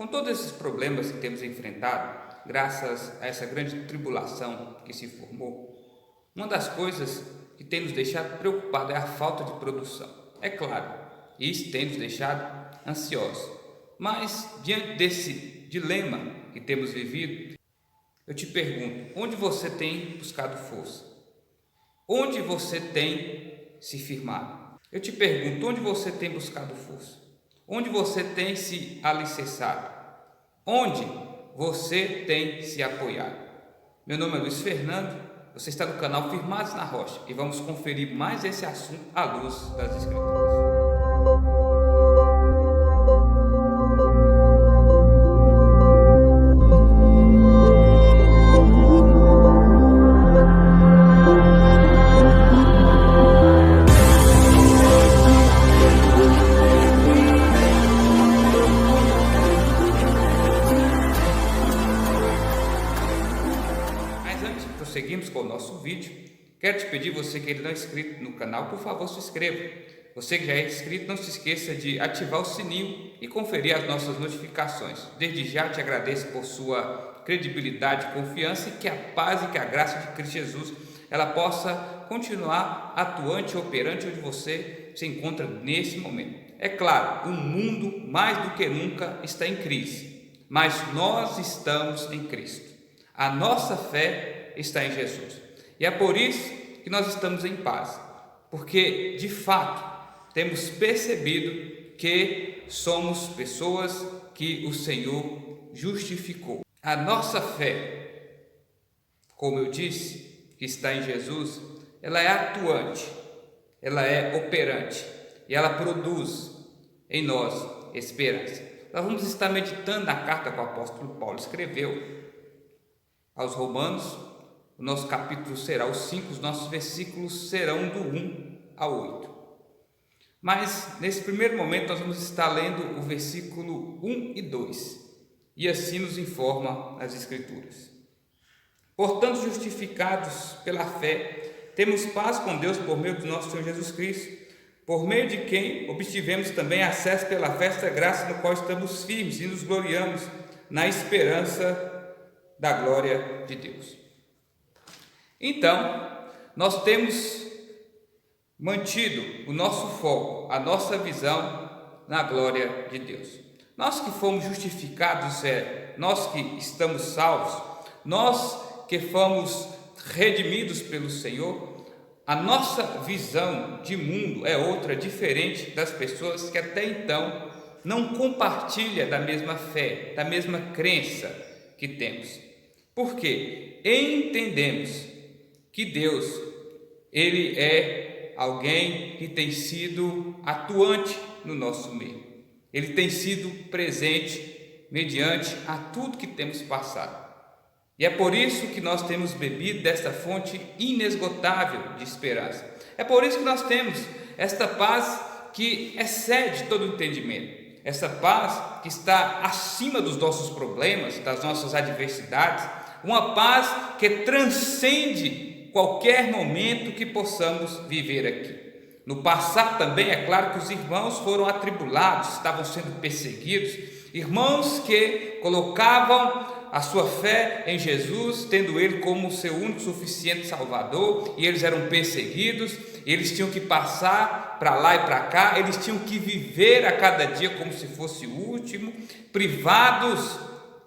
Com todos esses problemas que temos enfrentado, graças a essa grande tribulação que se formou, uma das coisas que tem nos deixado preocupados é a falta de produção. É claro, isso tem nos deixado ansiosos. Mas, diante desse dilema que temos vivido, eu te pergunto, onde você tem buscado força? Onde você tem se firmado? Eu te pergunto, onde você tem buscado força? Onde você tem se alicerçado? Onde você tem se apoiado? Meu nome é Luiz Fernando, você está no canal Firmados na Rocha e vamos conferir mais esse assunto à luz das Escrituras. Seguimos com o nosso vídeo. Quero te pedir, você que ainda não é inscrito no canal, por favor, se inscreva. Você que já é inscrito, não se esqueça de ativar o sininho e conferir as nossas notificações. Desde já te agradeço por sua credibilidade e confiança e que a paz e que a graça de Cristo Jesus ela possa continuar atuante e operante onde você se encontra nesse momento. É claro, o mundo mais do que nunca está em crise, mas nós estamos em Cristo. A nossa fé está em Jesus. E é por isso que nós estamos em paz, porque de fato temos percebido que somos pessoas que o Senhor justificou. A nossa fé, como eu disse, que está em Jesus, ela é atuante, ela é operante e ela produz em nós esperança. Nós vamos estar meditando na carta que o apóstolo Paulo escreveu aos Romanos. O nosso capítulo será o 5, os nossos versículos serão do 1 ao 8. Mas nesse primeiro momento nós vamos estar lendo o versículo 1 e 2. E assim nos informa as Escrituras. Portanto, justificados pela fé, temos paz com Deus por meio do nosso Senhor Jesus Cristo, por meio de quem obtivemos também acesso pela fé a esta graça no qual estamos firmes e nos gloriamos na esperança da glória de Deus. Então, nós temos mantido o nosso foco, a nossa visão na glória de Deus. Nós que fomos justificados, nós que estamos salvos, nós que fomos redimidos pelo Senhor, a nossa visão de mundo é outra, diferente das pessoas que até então não compartilham da mesma fé, da mesma crença que temos. Por quê? Entendemos que Deus, Ele é alguém que tem sido atuante no nosso meio. Ele tem sido presente mediante a tudo que temos passado. E é por isso que nós temos bebido desta fonte inesgotável de esperança. É por isso que nós temos esta paz que excede todo o entendimento. Essa paz que está acima dos nossos problemas, das nossas adversidades. Uma paz que transcende qualquer momento que possamos viver aqui. No passado também é claro que os irmãos foram atribulados, estavam sendo perseguidos, irmãos que colocavam a sua fé em Jesus, tendo Ele como seu único suficiente Salvador, e eles eram perseguidos, eles tinham que passar para lá e para cá, eles tinham que viver a cada dia como se fosse o último, privados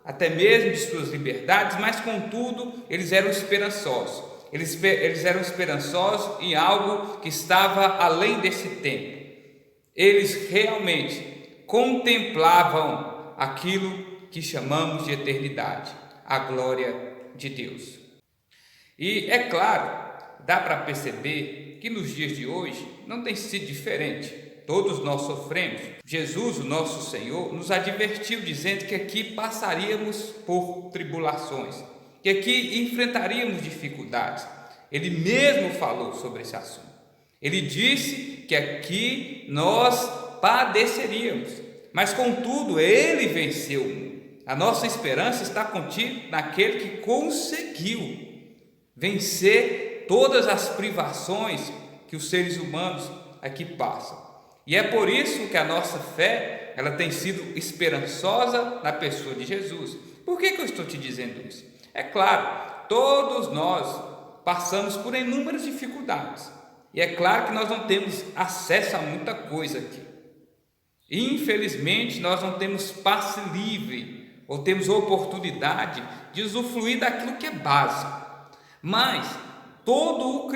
até mesmo de suas liberdades, mas contudo eles eram esperançosos. Eles eram esperançosos em algo que estava além desse tempo. Eles realmente contemplavam aquilo que chamamos de eternidade, a glória de Deus. E é claro, dá para perceber que nos dias de hoje não tem sido diferente. Todos nós sofremos. Jesus, o nosso Senhor, nos advertiu dizendo que aqui passaríamos por tribulações, que aqui enfrentaríamos dificuldades. Ele mesmo falou sobre esse assunto. Ele disse que aqui nós padeceríamos, mas contudo Ele venceu o mundo. A nossa esperança está contida naquele que conseguiu vencer todas as privações que os seres humanos aqui passam. E é por isso que a nossa fé ela tem sido esperançosa na pessoa de Jesus. Por que eu estou te dizendo isso? É claro, todos nós passamos por inúmeras dificuldades, e é claro que nós não temos acesso a muita coisa aqui. Infelizmente, nós não temos passe livre, ou temos oportunidade de usufruir daquilo que é básico. Mas todo o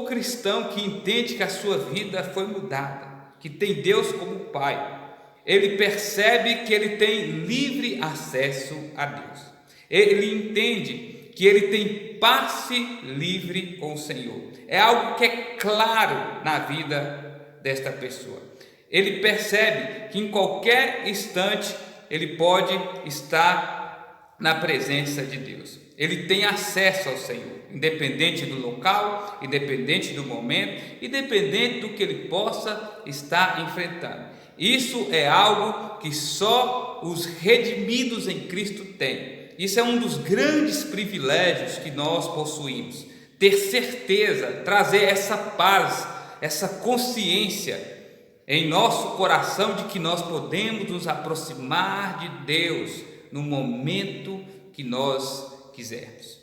cristão que entende que a sua vida foi mudada, que tem Deus como Pai, ele percebe que ele tem livre acesso a Deus. Ele entende que ele tem passe livre com o Senhor. É algo que é claro na vida desta pessoa. Ele percebe que em qualquer instante ele pode estar na presença de Deus. Ele tem acesso ao Senhor, independente do local, independente do momento, independente do que ele possa estar enfrentando. Isso é algo que só os redimidos em Cristo têm. Isso é um dos grandes privilégios que nós possuímos. Ter certeza, trazer essa paz, essa consciência em nosso coração de que nós podemos nos aproximar de Deus no momento que nós quisermos.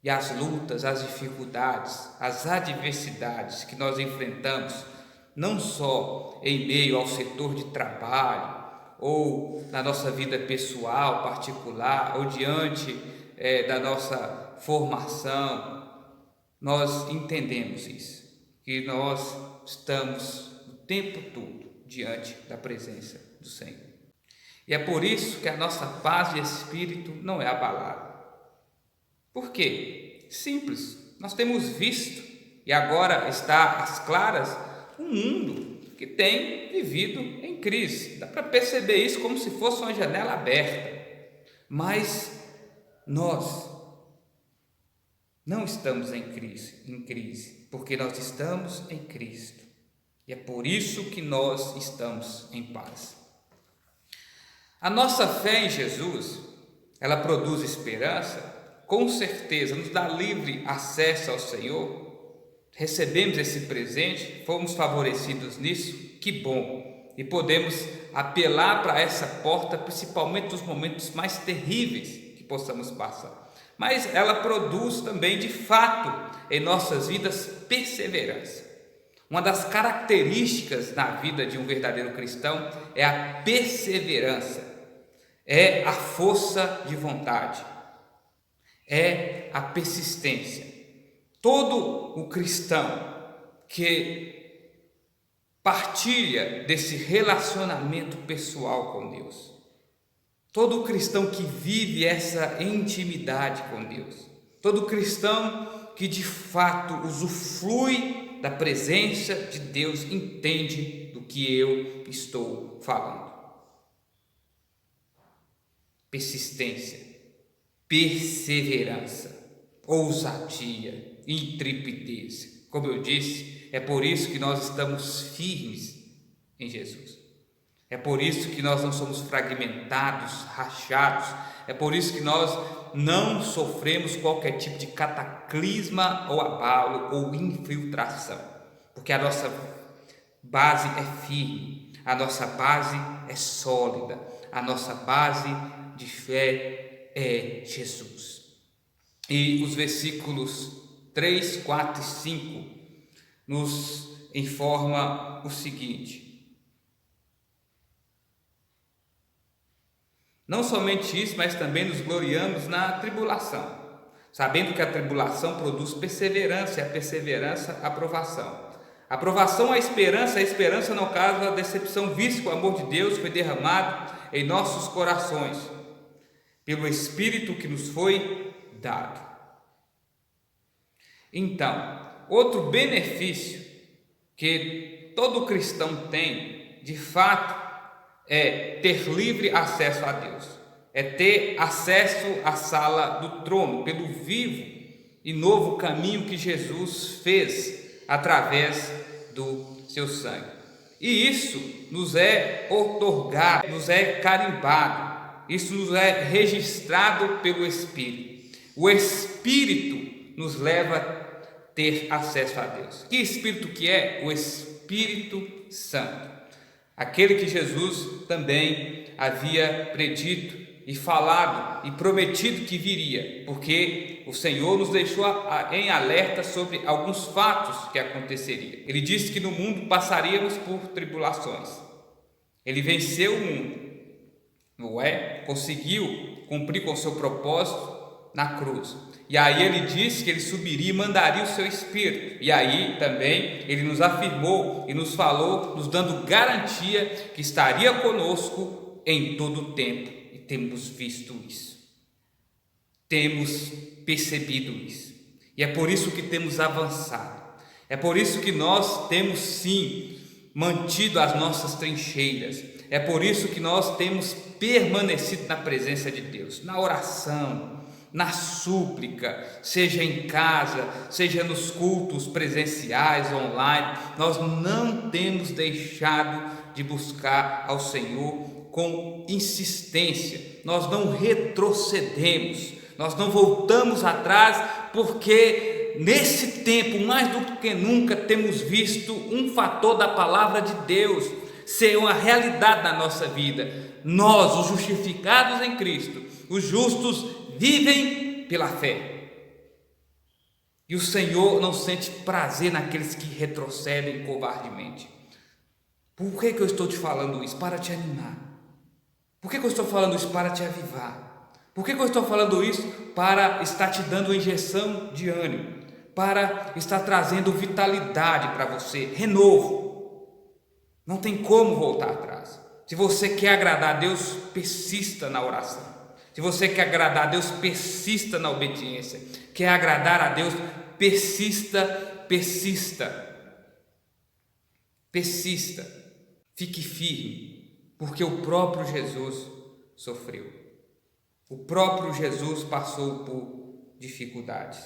E as lutas, as dificuldades, as adversidades que nós enfrentamos, não só em meio ao setor de trabalho, ou na nossa vida pessoal, particular, ou diante da nossa formação, nós entendemos isso, que nós estamos o tempo todo diante da presença do Senhor. E é por isso que a nossa paz de espírito não é abalada. Por quê? Simples, nós temos visto, e agora está às claras, um mundo que tem vivido em crise. Dá para perceber isso como se fosse uma janela aberta. Mas nós não estamos em crise, porque nós estamos em Cristo. E é por isso que nós estamos em paz. A nossa fé em Jesus, ela produz esperança, com certeza, nos dá livre acesso ao Senhor. Recebemos esse presente, fomos favorecidos nisso, que bom! E podemos apelar para essa porta, principalmente nos momentos mais terríveis que possamos passar. Mas ela produz também, de fato, em nossas vidas, perseverança. Uma das características na vida de um verdadeiro cristão é a perseverança, é a força de vontade, é a persistência. Todo o cristão que partilha desse relacionamento pessoal com Deus, todo cristão que vive essa intimidade com Deus, todo cristão que de fato usufrui da presença de Deus, entende do que eu estou falando. Persistência, perseverança, ousadia, intrepidez. Como eu disse, é por isso que nós estamos firmes em Jesus. É por isso que nós não somos fragmentados, rachados. É por isso que nós não sofremos qualquer tipo de cataclisma ou abalo ou infiltração, porque a nossa base é firme, a nossa base é sólida, a nossa base de fé é Jesus. E os versículos 3, 4 e 5 nos informa o seguinte: não somente isso, mas também nos gloriamos na tribulação, sabendo que a tribulação produz perseverança, e a perseverança, aprovação. A aprovação, a esperança não causa a decepção, visto que o amor de Deus foi derramado em nossos corações, pelo Espírito que nos foi dado. Então, outro benefício que todo cristão tem, de fato, é ter livre acesso a Deus, é ter acesso à sala do trono, pelo vivo e novo caminho que Jesus fez através do seu sangue. E isso nos é outorgado, nos é carimbado, isso nos é registrado pelo Espírito. O Espírito nos leva a ter acesso a Deus. Que Espírito que é? O Espírito Santo. aquele que Jesus também havia predito e falado e prometido que viria, porque o Senhor nos deixou em alerta sobre alguns fatos que aconteceriam. Ele disse que no mundo passaríamos por tribulações. Ele venceu o mundo, não é? Conseguiu cumprir com o seu propósito na cruz. E aí ele disse que ele subiria e mandaria o seu Espírito. E aí também ele nos afirmou e nos falou, nos dando garantia que estaria conosco em todo o tempo. E temos visto isso. Temos percebido isso. E é por isso que temos avançado. É por isso que nós temos sim mantido as nossas trincheiras. É por isso que nós temos permanecido na presença de Deus, na oração, na súplica, seja em casa, seja nos cultos presenciais, online. Nós não temos deixado de buscar ao Senhor com insistência. Nós não retrocedemos, nós não voltamos atrás, porque nesse tempo, mais do que nunca, temos visto um fator da palavra de Deus ser uma realidade na nossa vida. Nós, os justificados em Cristo, os justos, vivem pela fé. E o Senhor não sente prazer naqueles que retrocedem covardemente. Por que eu estou te falando isso? Para te animar. Por que eu estou falando isso? Para te avivar. Por que eu estou falando isso? Para estar te dando uma injeção de ânimo, para estar trazendo vitalidade para você, renovo. Não tem como voltar atrás. Se você quer agradar a Deus, persista na oração. Se você quer agradar a Deus, persista na obediência. Quer agradar a Deus, persista. Fique firme, porque o próprio Jesus sofreu. O próprio Jesus passou por dificuldades.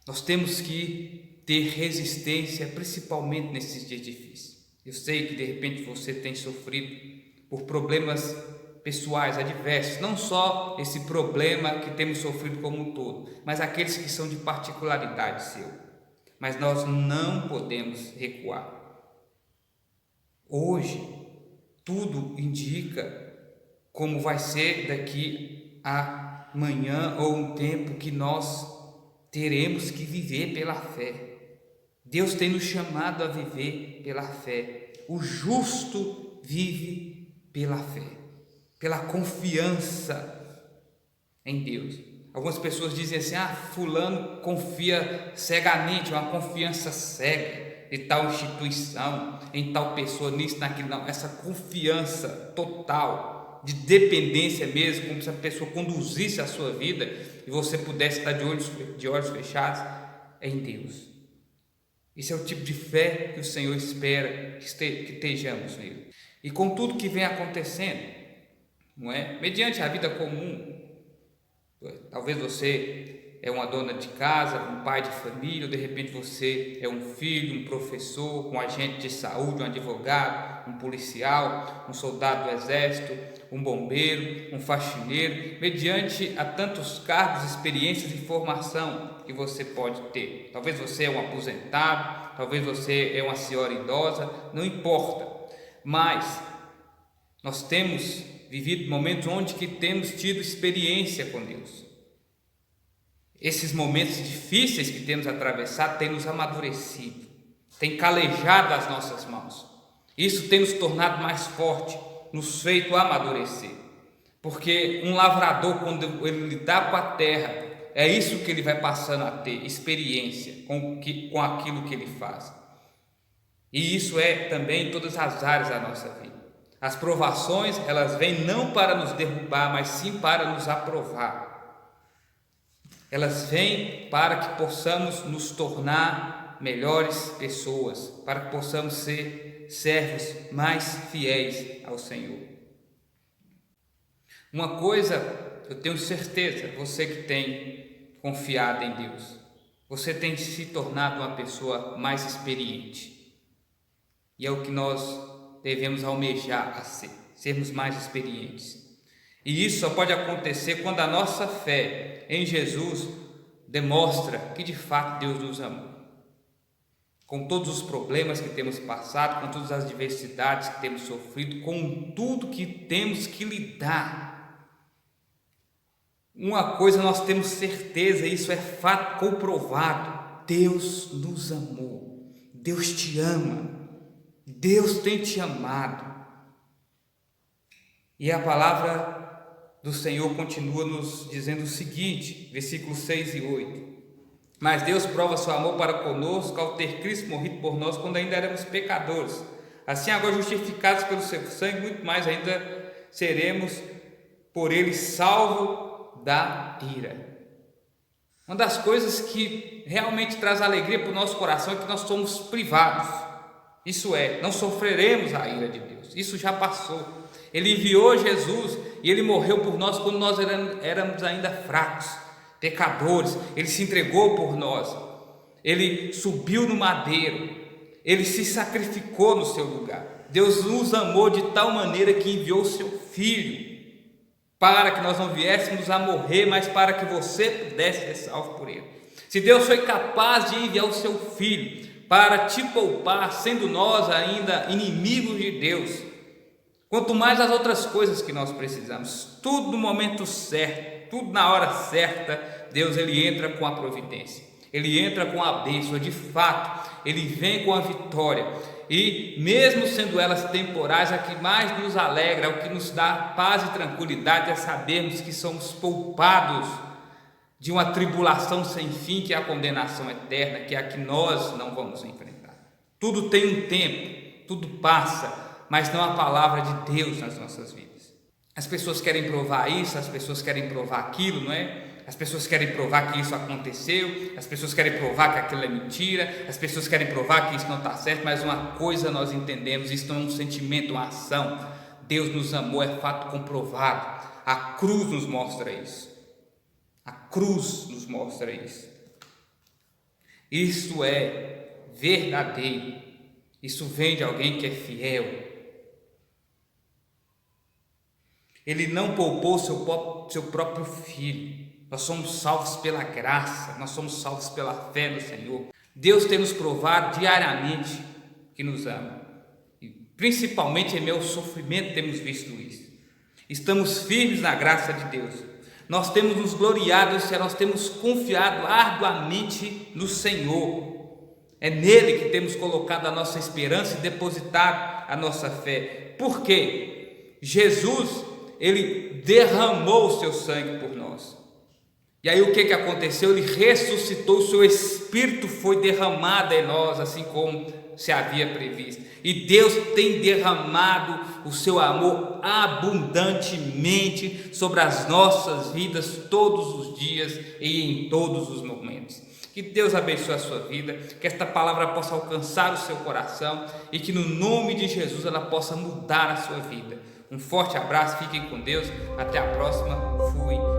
Nós temos que ter resistência, principalmente nesses dias difíceis. Eu sei que de repente você tem sofrido por problemas pessoais adversos, não só esse problema que temos sofrido como um todo, mas aqueles que são de particularidade seu. Mas nós não podemos recuar. Hoje, tudo indica como vai ser daqui a amanhã ou um tempo que nós teremos que viver pela fé. Deus tem nos chamado a viver pela fé. O justo vive pela fé, pela confiança em Deus. Algumas pessoas dizem assim: fulano confia cegamente, uma confiança cega em tal instituição, em tal pessoa, nisso, naquilo. Não, essa confiança total, de dependência mesmo, como se a pessoa conduzisse a sua vida e você pudesse estar de olhos fechados, é em Deus. Esse é o tipo de fé que o Senhor espera que estejamos nele. E com tudo que vem acontecendo, não é? Mediante a vida comum, talvez você é uma dona de casa, um pai de família, ou de repente você é um filho, um professor, um agente de saúde, um advogado, um policial, um soldado do exército, um bombeiro, um faxineiro, mediante a tantos cargos, experiências e formação que você pode ter. Talvez você é um aposentado, talvez você é uma senhora idosa, não importa, mas nós temos vivido momentos onde que temos tido experiência com Deus. Esses momentos difíceis que temos atravessado têm nos amadurecido, têm calejado as nossas mãos. Isso tem nos tornado mais forte, nos feito amadurecer. Porque um lavrador, quando ele lidar com a terra, é isso que ele vai passando a ter experiência com aquilo que ele faz. E isso é também em todas as áreas da nossa vida. As provações, elas vêm não para nos derrubar, mas sim para nos aprovar. Elas vêm para que possamos nos tornar melhores pessoas, para que possamos ser servos mais fiéis ao Senhor. Uma coisa eu tenho certeza, você que tem confiado em Deus, você tem se tornado uma pessoa mais experiente. E é o que nós devemos almejar a ser, sermos mais experientes. E isso só pode acontecer quando a nossa fé em Jesus demonstra que de fato Deus nos ama. com todos os problemas que temos passado, com todas as adversidades que temos sofrido, com tudo que temos que lidar. Uma coisa nós temos certeza, isso é fato comprovado: Deus nos amou, Deus te ama, Deus tem te amado. E a palavra do Senhor continua nos dizendo o seguinte, versículos 6 e 8: mas Deus prova seu amor para conosco ao ter Cristo morrido por nós quando ainda éramos pecadores. Assim, agora justificados pelo seu sangue, muito mais ainda seremos por ele salvos da ira. Uma das coisas que realmente traz alegria para o nosso coração é que nós somos privados. Isso é, não sofreremos a ira de Deus. Isso já passou. Ele enviou Jesus e ele morreu por nós quando nós éramos ainda fracos, pecadores. Ele se entregou por nós, ele subiu no madeiro, ele se sacrificou no seu lugar. Deus nos amou de tal maneira que enviou o seu Filho, para que nós não viéssemos a morrer, mas para que você pudesse ser salvo por ele. Se Deus foi capaz de enviar o seu Filho para te poupar, sendo nós ainda inimigos de Deus, quanto mais as outras coisas que nós precisamos, tudo no momento certo, tudo na hora certa, Deus ele entra com a providência, ele entra com a bênção, de fato, ele vem com a vitória, e mesmo sendo elas temporais, a que mais nos alegra, o que nos dá paz e tranquilidade é sabermos que somos poupados de uma tribulação sem fim, que é a condenação eterna, que é a que nós não vamos enfrentar. Tudo tem um tempo, tudo passa, mas não a palavra de Deus nas nossas vidas. As pessoas querem provar isso, as pessoas querem provar aquilo, não é? As pessoas querem provar que isso aconteceu, as pessoas querem provar que aquilo é mentira, as pessoas querem provar que isso não está certo, mas uma coisa nós entendemos, isso não é um sentimento, uma ação. Deus nos amou, é fato comprovado. A cruz nos mostra isso. A cruz nos mostra isso. Isso é verdadeiro. Isso vem de alguém que é fiel. Ele não poupou seu próprio Filho. Nós somos salvos pela graça, nós somos salvos pela fé no Senhor. Deus tem nos provado diariamente que nos ama. E principalmente em meu sofrimento temos visto isso. Estamos firmes na graça de Deus. Nós temos nos gloriado, nós temos confiado arduamente no Senhor. É nele que temos colocado a nossa esperança e depositado a nossa fé. Por quê? Jesus, ele derramou o seu sangue por nós. E aí o que aconteceu? Ele ressuscitou, o seu Espírito foi derramado em nós, assim como se havia previsto. E Deus tem derramado o seu amor abundantemente sobre as nossas vidas todos os dias e em todos os momentos. Que Deus abençoe a sua vida, que esta palavra possa alcançar o seu coração e que no nome de Jesus ela possa mudar a sua vida. Um forte abraço, fiquem com Deus, até a próxima, fui.